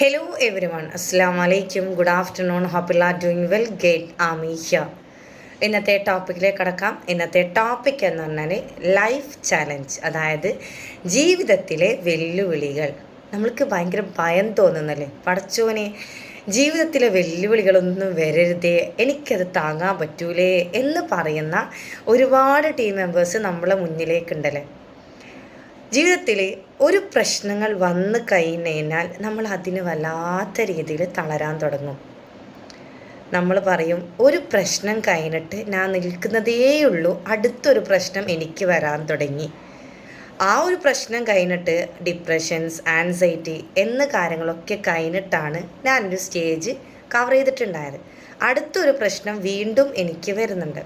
Hello everyone, Assalamu alaikum, good afternoon, hope you are doing well, great, Ami here. ഇന്നത്തെ ടോപ്പിക്കിലേക്ക് കടക്കാം. ഇന്നത്തെ topic എന്ന് പറഞ്ഞാൽ ലൈഫ് ചാലഞ്ച്, അതായത് ജീവിതത്തിലെ വെല്ലുവിളികൾ. നമ്മൾക്ക് ഭയങ്കര ഭയം തോന്നുന്നല്ലേ, പടച്ചോനെ ജീവിതത്തിലെ വെല്ലുവിളികളൊന്നും വരരുതേ, എനിക്കത് താങ്ങാൻ പറ്റൂലേ എന്ന് പറയുന്ന ഒരുപാട് ടീം മെമ്പേഴ്സ് നമ്മളെ മുന്നിലേക്കുണ്ടല്ലേ. ജീവിതത്തിൽ ഒരു പ്രശ്നങ്ങൾ വന്നു കഴിഞ്ഞാൽ നമ്മൾ അതിന് വല്ലാത്ത രീതിയിൽ തളരാൻ തുടങ്ങും. നമ്മൾ പറയും ഒരു പ്രശ്നം കഴിഞ്ഞിട്ട് ഞാൻ നിൽക്കുന്നതേയുള്ളൂ, അടുത്തൊരു പ്രശ്നം എനിക്ക് വരാൻ തുടങ്ങി. ആ ഒരു പ്രശ്നം കഴിഞ്ഞിട്ട് ഡിപ്രഷൻസ്, ആൻസൈറ്റി എന്ന കാര്യങ്ങളൊക്കെ കഴിഞ്ഞിട്ടാണ് ഞാനൊരു സ്റ്റേജ് കവർ ചെയ്തിട്ടുണ്ടായത്. അടുത്തൊരു പ്രശ്നം വീണ്ടും എനിക്ക് വരുന്നുണ്ട്.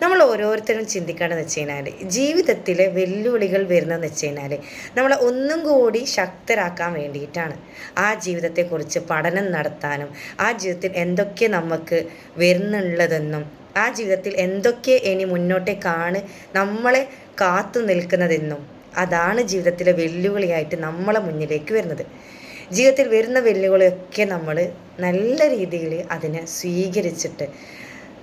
നമ്മൾ ഓരോരുത്തരും ചിന്തിക്കേണ്ടതെന്ന് വെച്ച് കഴിഞ്ഞാൽ ജീവിതത്തിലെ വെല്ലുവിളികൾ വരുന്നതെന്ന് വെച്ച് കഴിഞ്ഞാൽ നമ്മളെ ഒന്നും കൂടി ശക്തരാക്കാൻ വേണ്ടിയിട്ടാണ്. ആ ജീവിതത്തെക്കുറിച്ച് പഠനം നടത്താനും ആ ജീവിതത്തിൽ എന്തൊക്കെ നമുക്ക് വരുന്നുള്ളതെന്നും ആ ജീവിതത്തിൽ എന്തൊക്കെ ഇനി മുന്നോട്ടേക്കാണ് നമ്മളെ കാത്തു നിൽക്കുന്നതെന്നും അതാണ് ജീവിതത്തിലെ വെല്ലുവിളിയായിട്ട് നമ്മളെ മുന്നിലേക്ക് വരുന്നത്. ജീവിതത്തിൽ വരുന്ന വെല്ലുവിളിയൊക്കെ നമ്മൾ നല്ല രീതിയിൽ അതിനെ സ്വീകരിച്ചിട്ട്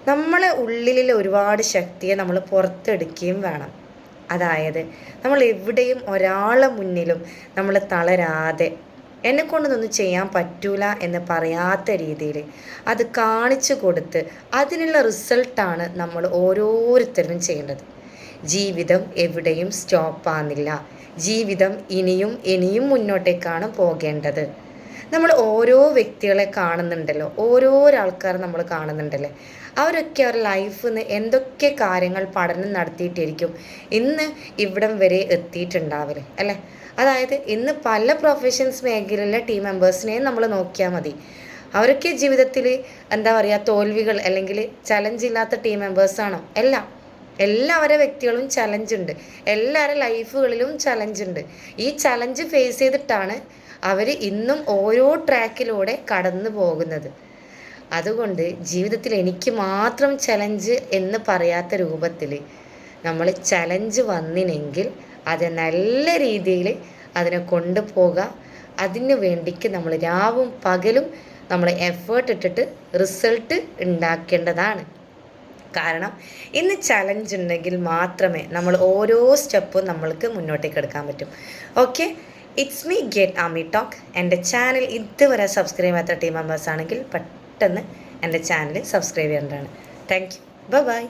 നമ്മളെ ഉള്ളിലെ ഒരുപാട് ശക്തിയെ നമ്മൾ പുറത്തെടുക്കുകയും വേണം. അതായത് നമ്മൾ എവിടെയും ഒരാളെ മുന്നിലും നമ്മൾ തളരാതെ എന്നെക്കൊണ്ടൊന്നും ചെയ്യാൻ പറ്റൂല എന്ന് പറയാത്ത രീതിയിൽ അത് കാണിച്ചു കൊടുത്ത് അതിനുള്ള റിസൾട്ടാണ് നമ്മൾ ഓരോരുത്തരും ചെയ്യേണ്ടത്. ജീവിതം എവിടെയും സ്റ്റോപ്പാകുന്നില്ല. ജീവിതം ഇനിയും മുന്നോട്ടേക്കാണ് പോകേണ്ടത്. നമ്മൾ ഓരോ വ്യക്തികളെ കാണുന്നുണ്ടല്ലോ, ഓരോ ആൾക്കാർ നമ്മൾ കാണുന്നുണ്ടല്ലേ, അവരൊക്കെ അവരുടെ ലൈഫിൽ നിന്ന് എന്തൊക്കെ കാര്യങ്ങൾ പഠനം നടത്തിയിട്ടിരിക്കും ഇന്ന് ഇവിടം വരെ എത്തിയിട്ടുണ്ടാവില്ലേ അല്ലേ. അതായത് ഇന്ന് പല പ്രൊഫഷൻസ് മേഖലയിലെ ടീം മെമ്പേഴ്സിനെയും നമ്മൾ നോക്കിയാൽ മതി. അവരൊക്കെ ജീവിതത്തിൽ എന്താ പറയുക, തോൽവികൾ അല്ലെങ്കിൽ ചലഞ്ച് ഇല്ലാത്ത ടീം മെമ്പേഴ്സാണോ? എല്ലാവരുടെ വ്യക്തികളും ചലഞ്ച് ഉണ്ട്, എല്ലാവരുടെ ലൈഫുകളിലും ചലഞ്ച് ഉണ്ട്. ഈ ചലഞ്ച് ഫേസ് ചെയ്തിട്ടാണ് അവർ ഇന്നും ഓരോ ട്രാക്കിലൂടെ കടന്നു പോകുന്നത്. അതുകൊണ്ട് ജീവിതത്തിൽ എനിക്ക് മാത്രം ചലഞ്ച് എന്ന് പറയാത്ത രൂപത്തിൽ നമ്മൾ ചലഞ്ച് വന്നിനെങ്കിൽ അത് നല്ല രീതിയിൽ അതിനെ കൊണ്ടുപോകുക. അതിന് വേണ്ടിക്ക് നമ്മൾ രാവും പകലും നമ്മൾ എഫേർട്ട് ഇട്ടിട്ട് റിസൾട്ട് ഉണ്ടാക്കേണ്ടതാണ്. കാരണം ഇന്ന് ചലഞ്ച് ഉണ്ടെങ്കിൽ മാത്രമേ നമ്മൾ ഓരോ സ്റ്റെപ്പും നമ്മൾക്ക് മുന്നോട്ടേക്ക് എടുക്കാൻ പറ്റും. Okay, it's me get Ami talk. എൻ്റെ ചാനൽ ഇതുവരെ സബ്സ്ക്രൈബ് ചെയ്യാത്ത ടീം മെമ്പേഴ്സ് ആണെങ്കിൽ പെട്ടെന്ന് എൻ്റെ ചാനൽ സബ്സ്ക്രൈബ് ചെയ്യേണ്ടതാണ്. Thank you, by.